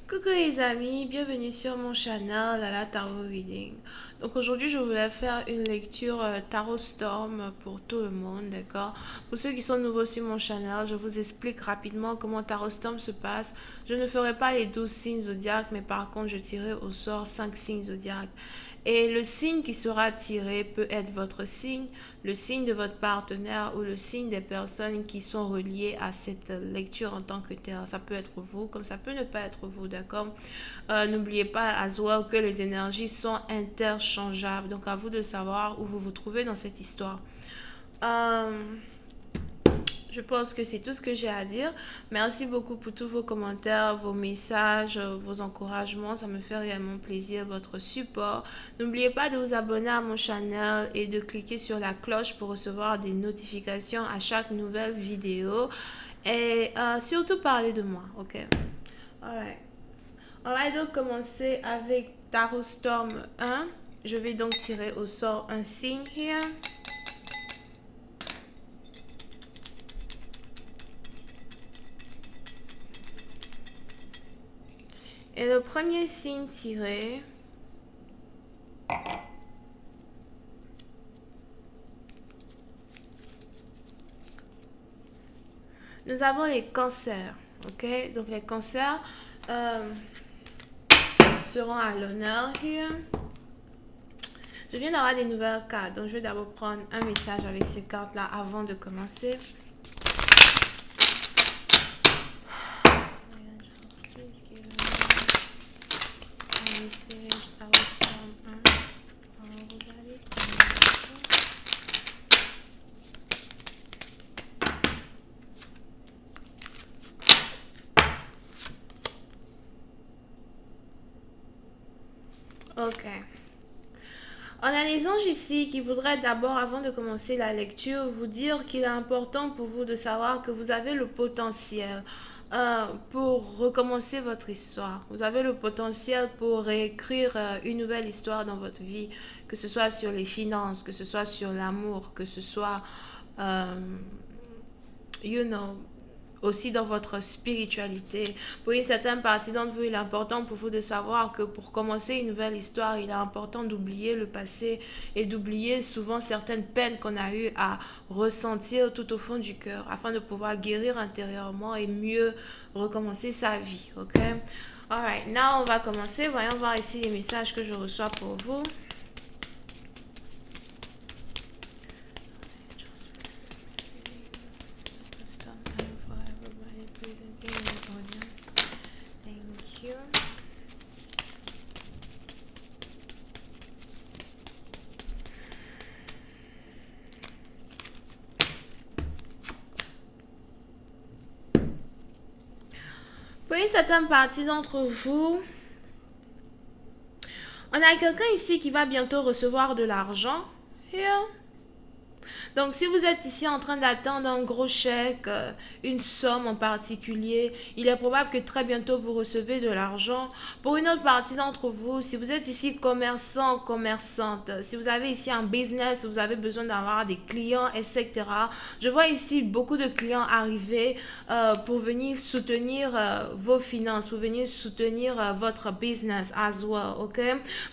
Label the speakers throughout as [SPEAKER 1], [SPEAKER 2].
[SPEAKER 1] Coucou les amis, bienvenue sur mon channel la Tarot Reading. Donc aujourd'hui je voulais faire une lecture Tarot Storm pour tout le monde, d'accord? Pour ceux qui sont nouveaux sur mon channel, je vous explique rapidement comment Tarot Storm se passe. Je ne ferai pas les 12 signes zodiaques, mais par contre je tirerai au sort 5 signes zodiaques. Et le signe qui sera tiré peut être votre signe, le signe de votre partenaire ou le signe des personnes qui sont reliées à cette lecture en tant que telle. Ça peut être vous, comme ça peut ne pas être vous, d'accord? N'oubliez pas, as well, que les énergies sont interchangeables. Donc, à vous de savoir où vous vous trouvez dans cette histoire. Euh, je pense que c'est tout ce que j'ai à dire. Merci beaucoup pour tous vos commentaires, vos messages, vos encouragements. Ça me fait réellement plaisir, votre support. N'oubliez pas de vous abonner à mon channel et de cliquer sur la cloche pour recevoir des notifications à chaque nouvelle vidéo. Et surtout, parlez de moi, ok? Alright. On va donc commencer avec Tarot Storm 1. Je vais donc tirer au sort un signe here. Et le premier signe tiré, nous avons les cancers. Ok, donc les cancers seront à l'honneur here. Je viens d'avoir des nouvelles cartes, donc je vais d'abord prendre un message avec ces cartes-là avant de commencer. Ok. On a les anges ici qui voudraient d'abord, avant de commencer la lecture, vous dire qu'il est important pour vous de savoir que vous avez le potentiel pour recommencer votre histoire. Vous avez le potentiel pour réécrire une nouvelle histoire dans votre vie, que ce soit sur les finances, que ce soit sur l'amour, que ce soit, euh, you know, aussi dans votre spiritualité. Pour une certaine partie d'entre vous, il est important pour vous de savoir que pour commencer une nouvelle histoire, il est important d'oublier le passé et d'oublier souvent certaines peines qu'on a eu à ressentir tout au fond du cœur afin de pouvoir guérir intérieurement et mieux recommencer sa vie. Ok? Alright, now on va commencer. Voyons voir ici les messages que je reçois pour vous. Pour une certaine partie d'entre vous, on a quelqu'un ici qui va bientôt recevoir de l'argent. Here. Donc, si vous êtes ici en train d'attendre un gros chèque, une somme en particulier, il est probable que très bientôt vous recevez de l'argent. Pour une autre partie d'entre vous, si vous êtes ici commerçant, commerçante, si vous avez ici un business, vous avez besoin d'avoir des clients, etc. Je vois ici beaucoup de clients arriver pour venir soutenir vos finances, pour venir soutenir votre business as well, ok?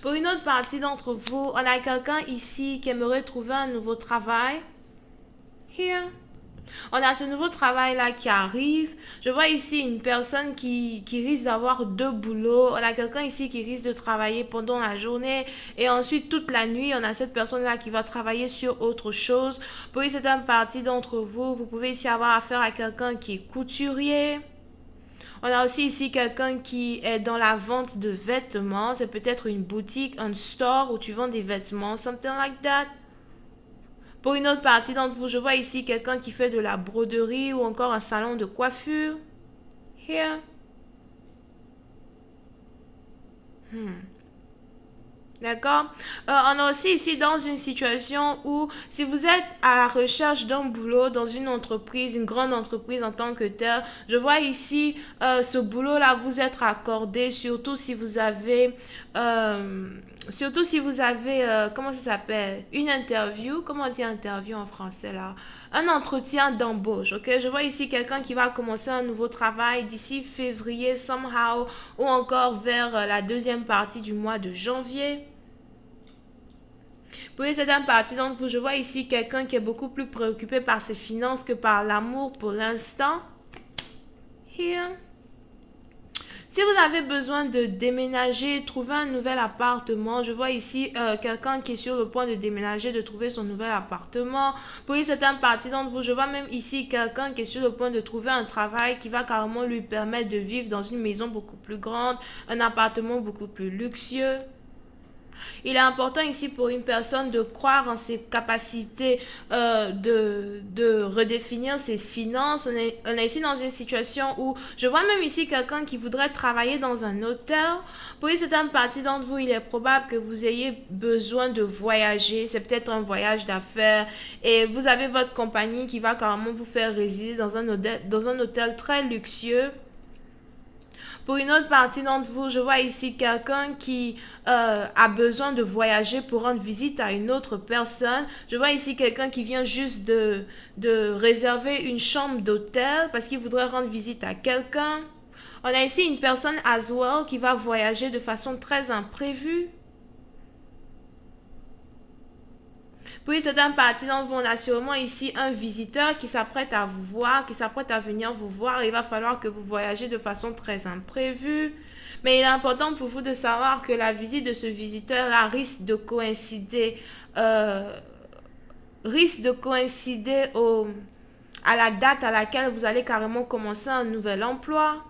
[SPEAKER 1] Pour une autre partie d'entre vous, on a quelqu'un ici qui aimerait trouver un nouveau travail. Here. On a ce nouveau travail-là qui arrive. Je vois ici une personne qui risque d'avoir deux boulots. On a quelqu'un ici qui risque de travailler pendant la journée et ensuite toute la nuit, on a cette personne-là qui va travailler sur autre chose. Pour une certaine partie d'entre vous, vous pouvez ici avoir affaire à quelqu'un qui est couturier. On a aussi ici quelqu'un qui est dans la vente de vêtements. C'est peut-être une boutique, un store où tu vends des vêtements, something like that. Pour une autre partie d'entre vous, je vois ici quelqu'un qui fait de la broderie ou encore un salon de coiffure. Here. D'accord? On est aussi ici dans une situation où si vous êtes à la recherche d'un boulot dans une entreprise, une grande entreprise en tant que telle, je vois ici ce boulot-là vous être accordé, surtout si vous avez, comment ça s'appelle? Une interview, comment on dit interview en français là? Un entretien d'embauche, ok? Je vois ici quelqu'un qui va commencer un nouveau travail d'ici février, somehow, ou encore vers la deuxième partie du mois de janvier. Pour une certaine partie d'entre vous, je vois ici quelqu'un qui est beaucoup plus préoccupé par ses finances que par l'amour pour l'instant. Here. Si vous avez besoin de déménager, trouver un nouvel appartement, je vois ici quelqu'un qui est sur le point de déménager, de trouver son nouvel appartement. Pour une certaine partie d'entre vous, je vois même ici quelqu'un qui est sur le point de trouver un travail qui va carrément lui permettre de vivre dans une maison beaucoup plus grande, un appartement beaucoup plus luxueux. Il est important ici pour une personne de croire en ses capacités de redéfinir ses finances. On est ici dans une situation où je vois même ici quelqu'un qui voudrait travailler dans un hôtel. Pour une certaine partie d'entre vous, il est probable que vous ayez besoin de voyager. C'est peut-être un voyage d'affaires et vous avez votre compagnie qui va carrément vous faire résider dans un hôtel très luxueux. Pour une autre partie d'entre vous, je vois ici quelqu'un qui a besoin de voyager pour rendre visite à une autre personne. Je vois ici quelqu'un qui vient juste de réserver une chambre d'hôtel parce qu'il voudrait rendre visite à quelqu'un. On a ici une personne as well qui va voyager de façon très imprévue. Pour une certaine partie d'entre vous, on a sûrement ici un visiteur qui s'apprête à vous voir, qui s'apprête à venir vous voir. Il va falloir que vous voyagez de façon très imprévue. Mais il est important pour vous de savoir que la visite de ce visiteur-là euh, risque de coïncider à la date à laquelle vous allez carrément commencer un nouvel emploi.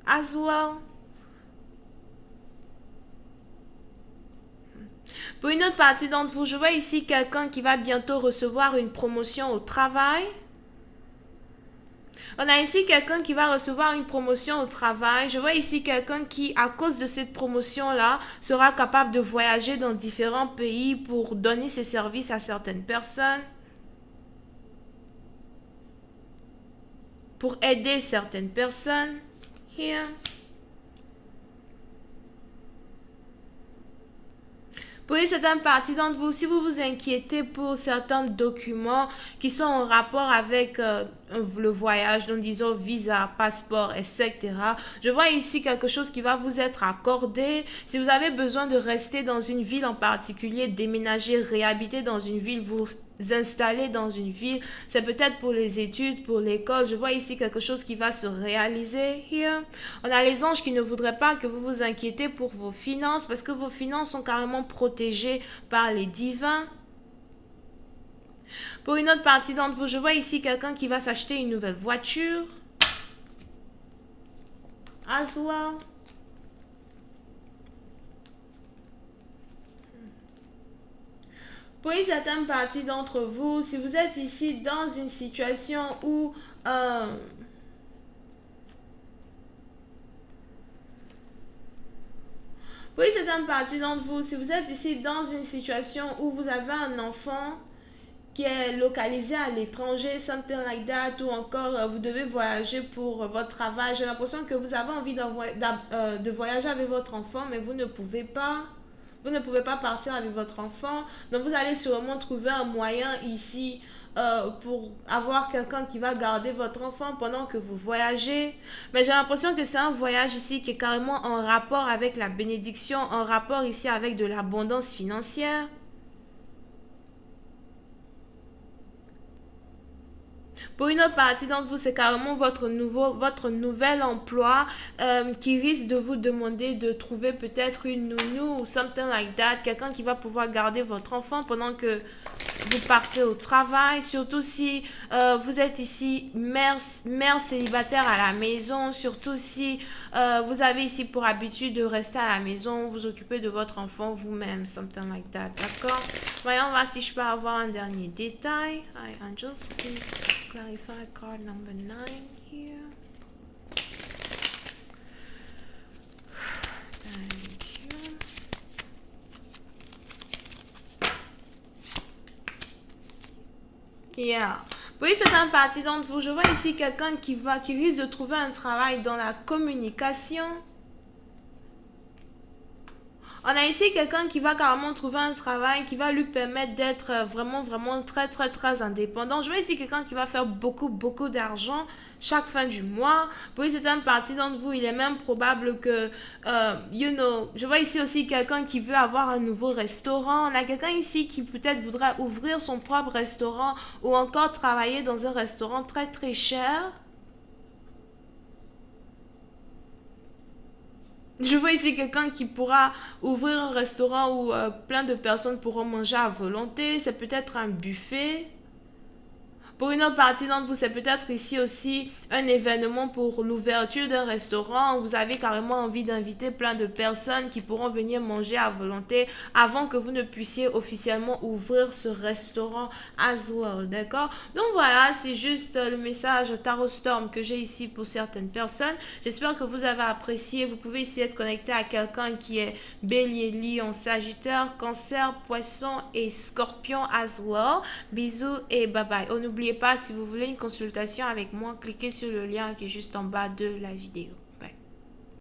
[SPEAKER 1] As well. Pour une autre partie d'entre vous, je vois ici quelqu'un qui va bientôt recevoir une promotion au travail. On a ici quelqu'un qui va recevoir une promotion au travail. Je vois ici quelqu'un qui, à cause de cette promotion-là, sera capable de voyager dans différents pays pour donner ses services à certaines personnes, pour aider certaines personnes. Here. Pour une certaine partie d'entre vous, si vous vous inquiétez pour certains documents qui sont en rapport avec le voyage, donc disons visa, passeport, etc., je vois ici quelque chose qui va vous être accordé. Si vous avez besoin de rester dans une ville en particulier, déménager, réhabiter dans une ville, vous installer dans une ville, c'est peut-être pour les études, pour l'école. Je vois ici quelque chose qui va se réaliser. Here. On a les anges qui ne voudraient pas que vous vous inquiétez pour vos finances parce que vos finances sont carrément protégées par les divins. Pour une autre partie d'entre vous, je vois ici quelqu'un qui va s'acheter une nouvelle voiture. As well. Pour une certaine partie d'entre vous, si vous êtes ici dans une situation où pour une certaine partie d'entre vous, si vous êtes ici dans une situation où vous avez un enfant qui est localisé à l'étranger, something like that, ou encore vous devez voyager pour votre travail, j'ai l'impression que vous avez envie de voyager avec votre enfant, mais vous ne pouvez pas. Vous ne pouvez pas partir avec votre enfant. Donc, vous allez sûrement trouver un moyen ici pour avoir quelqu'un qui va garder votre enfant pendant que vous voyagez. Mais j'ai l'impression que c'est un voyage ici qui est carrément en rapport avec la bénédiction, en rapport ici avec de l'abondance financière. Pour une autre partie d'entre vous, c'est carrément votre nouvel emploi qui risque de vous demander de trouver peut-être une nounou ou something like that, quelqu'un qui va pouvoir garder votre enfant pendant que vous partez au travail, surtout si vous êtes ici mère célibataire à la maison, surtout si vous avez ici pour habitude de rester à la maison, vous occuper de votre enfant vous-même, something like that, d'accord? Voyons voir si je peux avoir un dernier détail. Hi, Angels, please clarify card number 9 here. Thank you. Yeah. Oui, c'est un parti d'entre vous. Je vois ici quelqu'un qui risque de trouver un travail dans la communication. On a ici quelqu'un qui va carrément trouver un travail qui va lui permettre d'être vraiment très indépendant. Je vois ici quelqu'un qui va faire beaucoup d'argent chaque fin du mois. Puis c'est un parti d'entre vous. Il est même probable que, je vois ici aussi quelqu'un qui veut avoir un nouveau restaurant. On a quelqu'un ici qui peut-être voudra ouvrir son propre restaurant ou encore travailler dans un restaurant très cher. Je vois ici quelqu'un qui pourra ouvrir un restaurant où plein de personnes pourront manger à volonté. C'est peut-être un buffet. Pour une autre partie d'entre vous, c'est peut-être ici aussi un événement pour l'ouverture d'un restaurant. Vous avez carrément envie d'inviter plein de personnes qui pourront venir manger à volonté avant que vous ne puissiez officiellement ouvrir ce restaurant as well, d'accord? Donc voilà, c'est juste le message Tarot Storm que j'ai ici pour certaines personnes. J'espère que vous avez apprécié. Vous pouvez ici être connecté à quelqu'un qui est Bélier, Lion, Sagittaire, Cancer, Poisson et Scorpion as well. Bisous et bye bye. Oh, n'oubliez pas, si vous voulez une consultation avec moi, cliquez sur le lien qui est juste en bas de la vidéo.